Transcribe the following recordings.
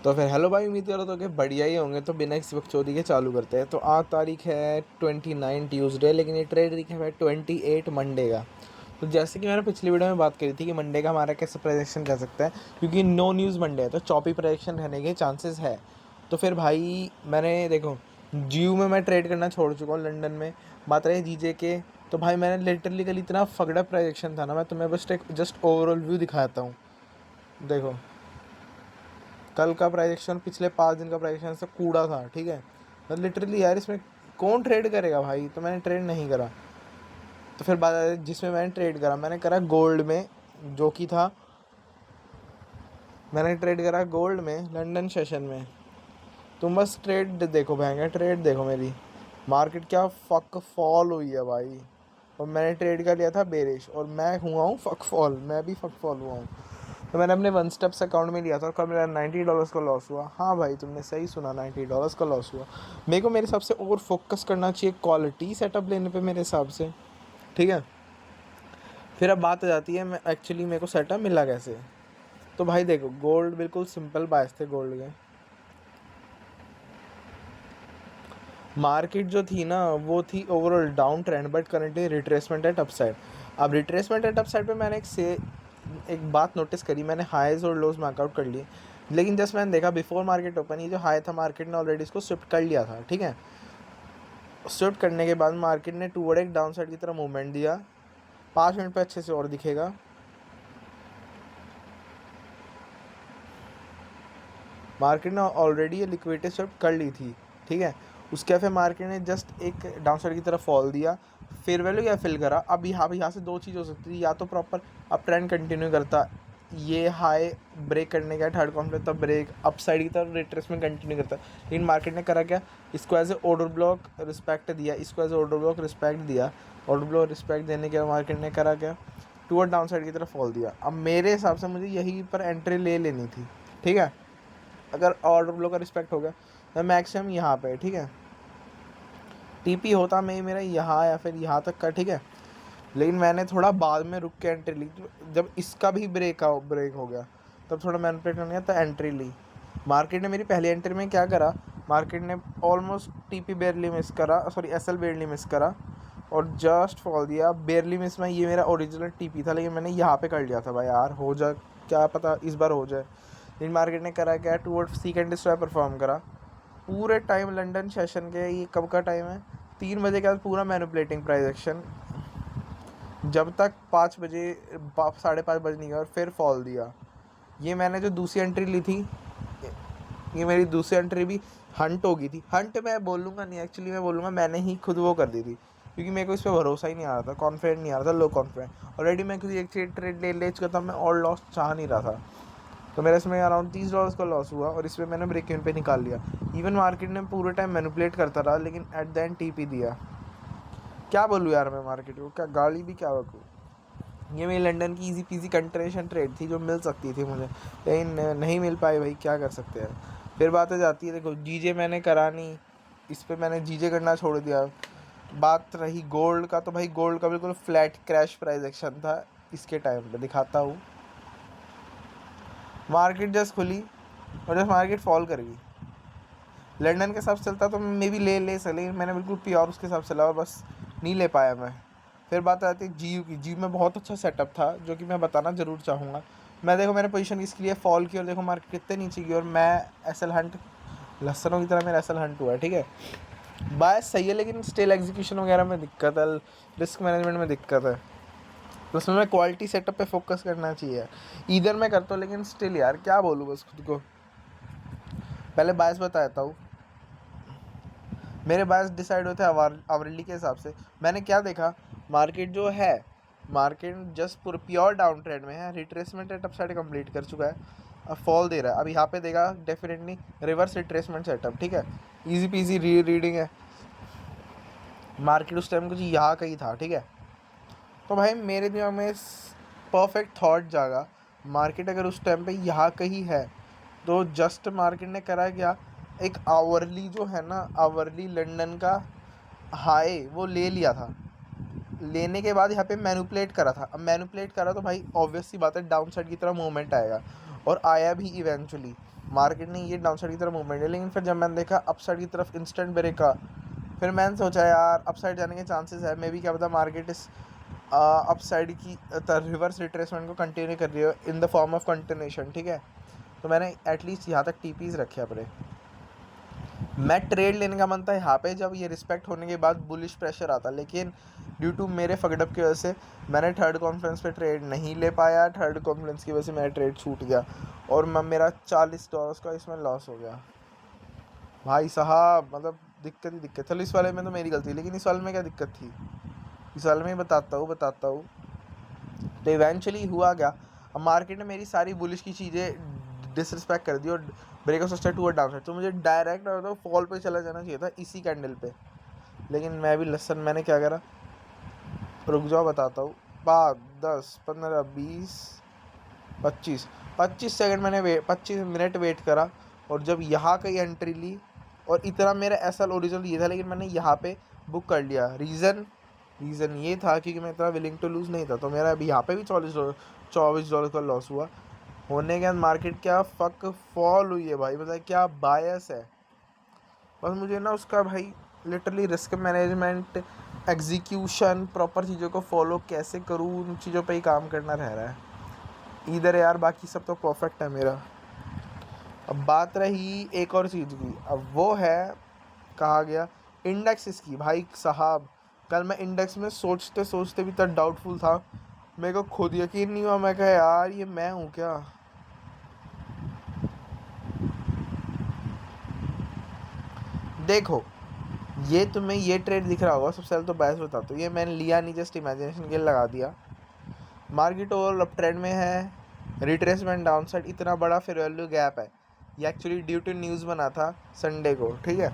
तो फिर हेलो भाई, उम्मीद करो तो कि बढ़िया ही होंगे। तो बिना किसी बकचोदी के चालू करते हैं। तो आज तारीख है 29 ट्यूसडे, लेकिन ये ट्रेड तारीख है 28 मंडे का। तो जैसे कि मैंने पिछली वीडियो में बात करी थी कि मंडे का हमारा कैसे प्रेडिक्शन कर सकते हैं, क्योंकि नो न्यूज़ मंडे है तो चॉपी प्रेडिक्शन रहने के चांसेस है। तो फिर भाई मैंने देखो जीयू में मैं ट्रेड करना छोड़ चुका हूँ लंदन में। बात रही जीजे के, तो भाई मैंने लिटरली कल इतना फगड़ा प्रेडिक्शन था ना, मैं तुम्हें बस एक जस्ट ओवरऑल व्यू दिखाता हूँ। देखो कल का प्राइजेक्शन पिछले 5 दिन का प्राइजेक्शन से कूड़ा था, ठीक है। तो लिटरली यार इसमें कौन ट्रेड करेगा भाई, तो मैंने ट्रेड नहीं करा। तो फिर बात आती है जिसमें मैंने ट्रेड करा, मैंने करा गोल्ड में, जो कि था, मैंने ट्रेड करा गोल्ड में लंदन सेशन में। तुम बस ट्रेड देखो बहंगा, ट्रेड देखो मेरी, मार्केट क्या फक फॉल हुई है भाई। और मैंने ट्रेड का लिया था बेरिश, और मैं हुआ हूँ फक फॉल, मैं भी फक फॉल हुआ हूँ। तो मैंने अपने वन स्टेप्स अकाउंट में लिया था और कल मेरा $90 का लॉस हुआ। हाँ भाई तुमने सही सुना, $90 का लॉस हुआ। मेरे को मेरे हिसाब से और फोकस करना चाहिए क्वालिटी सेटअप लेने पे मेरे हिसाब से, ठीक है। फिर अब बात आ जाती है मैं एक्चुअली मेरे को सेटअप मिला कैसे। तो भाई देखो गोल्ड बिल्कुल सिंपल बायस थे गोल्ड के। मार्केट जो थी ना वो थी overall down trend, but currently retracement at upside. अब रिट्रेसमेंट एट अपसाइड पे मैंने एक बात नोटिस करी, मैंने हाईज और लोज मार्कआउट कर लिए। लेकिन जस्ट मैंने देखा बिफोर मार्केट ओपन ये जो हाई था मार्केट ने ऑलरेडी इसको स्विफ्ट कर लिया था, ठीक है। स्विफ्ट करने के बाद मार्केट ने टूवर्ड एक डाउन साइड की तरफ मूवमेंट दिया। 5 मिनट पे अच्छे से और दिखेगा। मार्केट ने ऑलरेडी ये लिक्विडिटी स्विफ्ट कर ली थी, ठीक है। उसके फिर मार्केट ने जस्ट एक डाउन साइड की तरफ फॉल दिया, फेयर वैल्यू या फिल करा। अब यहाँ से दो चीज़ हो सकती थी, या तो प्रॉपर अप ट्रेंड कंटिन्यू करता, ये हाई ब्रेक करने का थर्ड कॉन्फ्रेंस तब ब्रेक अप साइड की तरफ रिट्रेसमेंट कंटिन्यू करता। लेकिन मार्केट ने करा क्या, इसको as a order block respect दिया, इसको as a order block respect दिया। ऑर्डर ब्लॉक रिस्पेक्ट देने के बाद मार्केट ने करा क्या, टूवर्ड डाउन साइड की तरफ फॉल दिया। अब मेरे हिसाब से मुझे यहीं पर एंट्री ले लेनी थी, ठीक है। अगर ऑर्डर ब्लो का रिस्पेक्ट हो गया तो मैक्सिमम यहाँ पे, ठीक है। टीपी होता मैं मेरा यहाँ या फिर यहाँ तक का, ठीक है। लेकिन मैंने थोड़ा बाद में रुक के एंट्री ली, जब इसका भी ब्रेक हो गया तब थोड़ा मैनिपुलेट कर गया तो एंट्री ली। मार्केट ने मेरी पहली एंट्री में क्या करा, मार्केट ने ऑलमोस्ट टीपी बेरली मिस करा, सॉरी एसएल बेरली मिस करा और जस्ट फॉल दिया। बेरली मिस में ये मेरा ओरिजिनल टीपी था, लेकिन मैंने यहाँ पे कर लिया था भाई यार, हो जाए क्या पता इस बार हो जाए। लेकिन मार्केट ने करा क्या, टूवर्ड सेकंड स्टॉप परफॉर्म करा पूरे टाइम। लंदन सेशन के ये कब का टाइम है, 3 बजे के बाद पूरा मैनिपुलेटिंग प्राइस एक्शन, जब तक 5 बजे 5:30 बजे नहीं गया और फिर फॉल दिया। ये मैंने जो दूसरी एंट्री ली थी, ये मेरी दूसरी एंट्री भी हंट हो गई थी। हंट मैं बोलूँगा नहीं, एक्चुअली मैं बोलूँगा मैंने ही खुद वो कर दी थी, क्योंकि मेरे को इस पर भरोसा ही नहीं आ रहा था, कॉन्फिडेंट नहीं आ रहा था, लो कॉन्फिडेंट। ऑलरेडी मैं किसी एक ट्रेड ले चुका था, मैं और लॉस चाह नहीं रहा था। तो मेरा इसमें अराउंड $30 का लॉस हुआ और इसमें मैंने ब्रेक इवन पे निकाल लिया। इवन मार्केट ने पूरे टाइम मैनिपुलेट करता रहा, लेकिन एट द एंड टीपी दिया। क्या बोलूँ यार मैं मार्केट को, क्या गाली भी क्या बकूँ। ये मेरी लंदन की इजी पीजी कंट्रेशन ट्रेड थी जो मिल सकती थी मुझे, लेकिन नहीं मिल पाई भाई, क्या कर सकते हैं। फिर बात आ जाती है, देखो जीजे मैंने करा नहीं, इस पर मैंने जीजे करना छोड़ दिया। बात रही गोल्ड का, तो भाई गोल्ड का बिल्कुल फ्लैट क्रैश प्राइस एक्शन था। इसके टाइम पे दिखाता हूँ, मार्केट जस्ट खुली और जब मार्केट फॉल कर गई, लंदन के हिसाब से चलता तो मैं भी ले सके, लेकिन मैंने बिल्कुल प्योर उसके हिसाब से चला और बस नहीं ले पाया मैं। फिर बात आती है जीयू की। जीयू में बहुत अच्छा सेटअप था जो कि मैं बताना ज़रूर चाहूँगा। मैं देखो मैंने पोजीशन इसके लिए फॉल की और देखो मार्केट कितने नीचे गई और मैं एसएल हंट लहसनों की तरह मेरा एसएल हंट हुआ है, ठीक है। बायस सही है, लेकिन स्टिल एग्जीक्यूशन वगैरह में दिक्कत है, रिस्क मैनेजमेंट में दिक्कत है। तो उसमें मैं क्वालिटी सेटअप पे फोकस करना चाहिए। इधर मैं करता हूँ, लेकिन स्टिल यार क्या बोलूँ बस खुद को। पहले बायस बताता हूँ, मेरे बायस डिसाइड होते हैं आवरली के हिसाब से। मैंने क्या देखा, मार्केट जो है, मार्केट जस्ट पूरा प्योर डाउन ट्रेंड में है, रिट्रेसमेंट एट अपसाइड कंप्लीट कर चुका है, अब फॉल दे रहा है। अब यहाँ पे देगा डेफिनेटली रिवर्स रिट्रेसमेंट सेटअप, ठीक है। इजी पीजी रीडिंग है। मार्केट उस टाइम कुछ यहाँ का ही था, ठीक है। तो भाई मेरे दिमाग में परफेक्ट थॉट जागा, मार्केट अगर उस टाइम पे यहाँ कहीं है तो जस्ट मार्केट ने करा क्या, एक आवरली जो है ना, आवरली लंदन का हाई वो ले लिया था। लेने के बाद यहाँ पे मैनिपुलेट करा था। अब मैनिपुलेट करा तो भाई ऑब्वियस सी बात है डाउन साइड की तरफ मूवमेंट आएगा, और आया भी इवेंचुअली। मार्केट ने ये डाउन साइड की तरफ मूवमेंट है, लेकिन फिर जब मैंने देखा अप साइड की तरफ इंस्टेंट ब्रेक का, फिर मैंने सोचा यार अप साइड जाने के चांसेस है, मे बी क्या पता मार्केट इस अप साइड की रिवर्स रिट्रेसमेंट को कंटिन्यू कर रही हो in the form of continuation, ठीक है। तो मैंने एटलीस्ट यहाँ तक टीपीज रखे अपने। मैं ट्रेड लेने का मन था यहाँ पे जब ये रिस्पेक्ट होने के बाद बुलिश प्रेशर आता, लेकिन ड्यू टू मेरे फकडअप की वजह से मैंने थर्ड कॉन्फ्रेंस पे ट्रेड नहीं ले पाया। थर्ड कॉन्फ्रेंस की वजह से मेरा ट्रेड छूट गया और मेरा $40 का इसमें लॉस हो गया भाई साहब। मतलब दिक्कत ही दिक्कत। चलो इस वाले में तो मेरी गलती, लेकिन इस वाले में क्या दिक्कत थी, इस वाले में बताता हूँ। तो इवेंचुअली हुआ क्या, अब मार्केट ने मेरी सारी बुलिश की चीज़ें डिसरिस्पेक्ट कर दी और ब्रेकआउट स्टार्ट हुआ डाउन साइड, तो मुझे डायरेक्ट तो फॉल पे चला जाना चाहिए था इसी कैंडल पे। लेकिन मैं भी लसन, मैंने क्या करा, रुक जाओ बताता हूँ। 5 10 15 20 25 सेकंड मैंने 25 मिनट वेट करा, और जब यहाँ कहीं एंट्री ली, और इतना मेरा एसएल ओरिजिनल ये था, लेकिन मैंने यहाँ पे बुक कर लिया। रीज़न ये था क्योंकि मैं इतना विलिंग टू लूज़ नहीं था, तो मेरा अभी यहाँ पे भी $24 का लॉस हुआ। होने के बाद मार्केट क्या फक फॉल हुई है भाई, मतलब क्या बायस है। बस मुझे ना उसका भाई literally risk management, execution, proper चीज़ों को फॉलो कैसे करूँ, उन चीज़ों पे ही काम करना रह रहा है इधर यार। बाकी सब तो परफेक्ट है मेरा। अब बात रही एक और चीज़ की, अब वो है कहा गया इंडेक्स इसकी। भाई साहब कल मैं इंडेक्स में सोचते सोचते भी तक डाउटफुल था, मेरे को खुद यकीन नहीं हुआ। मैं कहा यार ये मैं हूँ क्या। देखो ये तुम्हें ये ट्रेड दिख रहा होगा, सबसे पहले तो बायस बताता हूँ, ये मैंने लिया नहीं, जस्ट इमेजिनेशन के लिए लगा दिया। मार्केट ओवरऑल अप ट्रेंड में है, रिट्रेसमेंट डाउन साइड, इतना बड़ा फेयर वैल्यू गैप है। ये एक्चुअली ड्यू टू न्यूज़ बना था संडे को, ठीक है।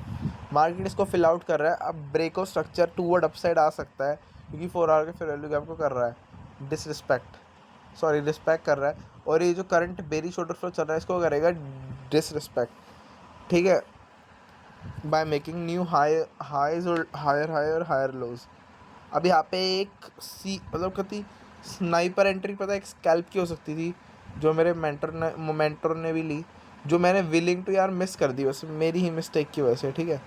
मार्केट इसको फिल आउट कर रहा है, अब ब्रेकआउट स्ट्रक्चर टूवर्ड अपसाइड आ सकता है, क्योंकि 4 आवर के फेयर वैल्यू गैप को कर रहा है रिस्पेक्ट कर रहा है। और ये जो करंट बेरिश ऑर्डर फ्लो चल रहा है इसको करेगा डिसरिस्पेक्ट, ठीक है, बाय मेकिंग न्यू हाईज और हायर लोज। अब यहाँ पे एक मतलब कति स्नाइपर एंट्री पता है एक स्कैल्प की हो सकती थी, जो मेरे मेंटर ने भी ली, जो मैंने विलिंग टू यार मिस कर दी, वैसे मेरी ही मिस्टेक की वजह से, ठीक है।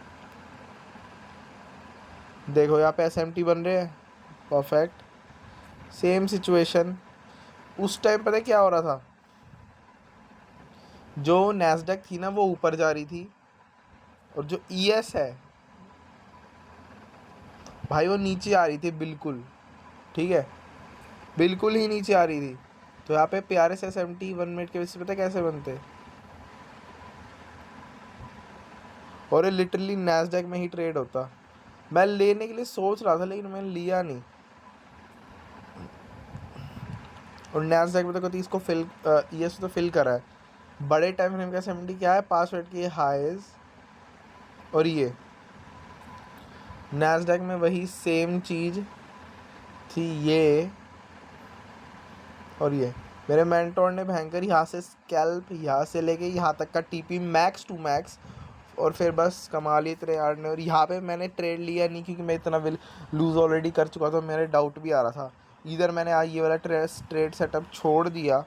देखो यहाँ पे एसएमटी बन रहे हैं, परफेक्ट सेम सिचुएशन। उस टाइम पता है क्या हो रहा था, जो नैस्डैक थी ना वो ऊपर जा रही थी, और जो ईएस है भाई वो नीचे आ रही थी बिल्कुल, ठीक है, बिल्कुल ही नीचे आ रही थी। तो यहाँ पे प्यारे से 71 मिनट के बेसिस पता है कैसे बनते, और ये लिटरली नैस्डैक में ही ट्रेड होता। मैं लेने के लिए सोच रहा था लेकिन मैंने लिया नहीं। और नैस्डैक में तो कभी इसको फिल ईएस तो फिल करा है। बड़े टाइम फ्रेम का 70 क्या है, 5 मिनट की हाईज, और ये नैस्डैक में वही सेम चीज़ थी, ये और ये मेरे मेंटोर ने भयंकर यहाँ से स्कैल्प यहाँ से लेके यहाँ तक का टीपी मैक्स टू मैक्स, और फिर बस कमा लिए इतने यार ने। और यहाँ पे मैंने ट्रेड लिया नहीं क्योंकि मैं इतना लूज़ ऑलरेडी कर चुका था, मेरे डाउट भी आ रहा था। इधर मैंने आज ये वाला ट्रेड सेटअप छोड़ दिया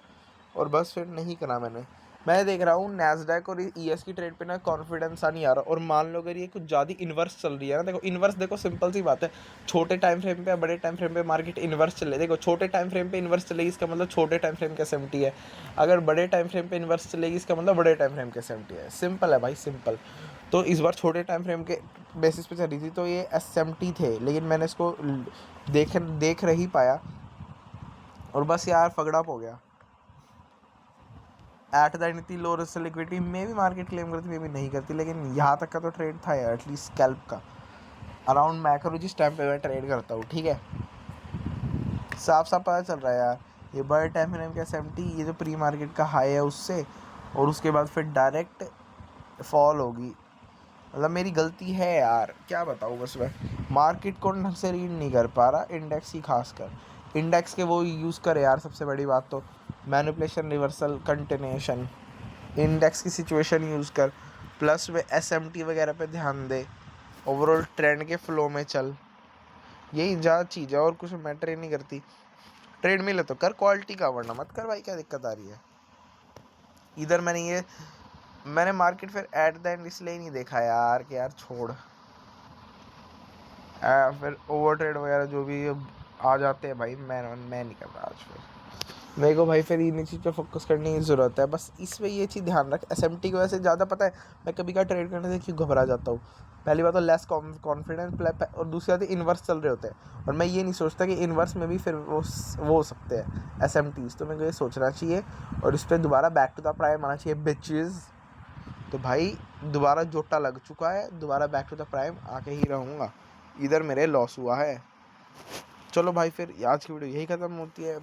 और बस फिर नहीं करा मैंने। मैं देख रहा हूँ नैस्डैक और ईएस की ट्रेड पे ना कॉन्फिडेंस आ नहीं आ रहा, और मान लो अगर ये कुछ ज़्यादा इन्वर्स चल रही है ना, देखो इन्वर्स, देखो सिंपल सी बात है, छोटे टाइम फ्रेम पे बड़े टाइम फ्रेम पे मार्केट इन्वर्स चले, देखो छोटे टाइम फ्रेम पे इन्वर्स चलेगी इसका मतलब छोटे टाइम फ्रेम का 70 है, अगर बड़े टाइम फ्रेम पे इन्वर्स चलेगी इसका मतलब बड़े टाइम फ्रेम का 70 है। सिंपल है भाई, सिंपल। तो इस बार छोटे टाइम फ्रेम के बेसिस पे चल रही थी, तो ये SMT थे, लेकिन मैंने इसको देख रही पाया, और बस यार फगड़अप हो गया। एट द एंड इतनी लो रिस्क लिक्विडिटी में भी मार्केट क्लेम करती, में भी नहीं करती, लेकिन यहाँ तक का तो ट्रेड था यार एटलीस्ट स्कैल्प का। अराउंड मैक्रो जिस टाइम पे मैं ट्रेड करता हूँ, ठीक है, साफ साफ पता चल रहा है यार ये बड़े टाइम फ्रेम का 70, ये जो प्री मार्केट का हाई है उससे, और उसके बाद फिर डायरेक्ट फॉल होगी। मतलब मेरी गलती है यार, क्या बताऊँ, बस मैं मार्केट को ढंग से रीड नहीं कर पा रहा, इंडेक्स ही खासकर। इंडेक्स के वो यूज़ करे यार, सबसे बड़ी बात तो मैनिपुलेशन, रिवर्सल, कंटिन्यूशन, इंडेक्स की सिचुएशन यूज़ कर, प्लस में SMT वगैरह पे ध्यान दे, ओवरऑल ट्रेंड के फ्लो में चल, यही ज़्यादा चीज़ है और कुछ मैटर ही नहीं करती। ट्रेड मिले तो कर क्वालिटी का, वरना मत कर भाई, क्या दिक्कत आ रही है। इधर मैंने ये मैंने मार्केट फिर एट द एंड इसलिए नहीं देखा यार कि यार छोड़, फिर ओवर ट्रेड वगैरह जो भी आ जाते हैं भाई, मैं नहीं कर रहा आज। फिर मेरे को भाई फिर इन्हीं चीज़ पे फोकस करने की ज़रूरत है बस। इसमें ये चीज़ ध्यान रख, एसएमटी की वजह से ज़्यादा पता है मैं कभी का ट्रेड करने से क्यों घबरा जाता हूँ। पहली बात तो लेस कॉन्फिडेंस, और दूसरी बात इन्वर्स चल रहे होते हैं और मैं ये नहीं सोचता कि इन्वर्स में भी फिर वो हो सकते हैं एसएमटीज, तो मेरे को ये सोचना चाहिए और इस पर दोबारा बैक टू द प्राइम आना चाहिए बिचेस। तो भाई दोबारा जोटा लग चुका है, दोबारा बैक टू द प्राइम आके ही रहूँगा, इधर मेरे लॉस हुआ है। चलो भाई फिर आज की वीडियो यही ख़त्म होती है।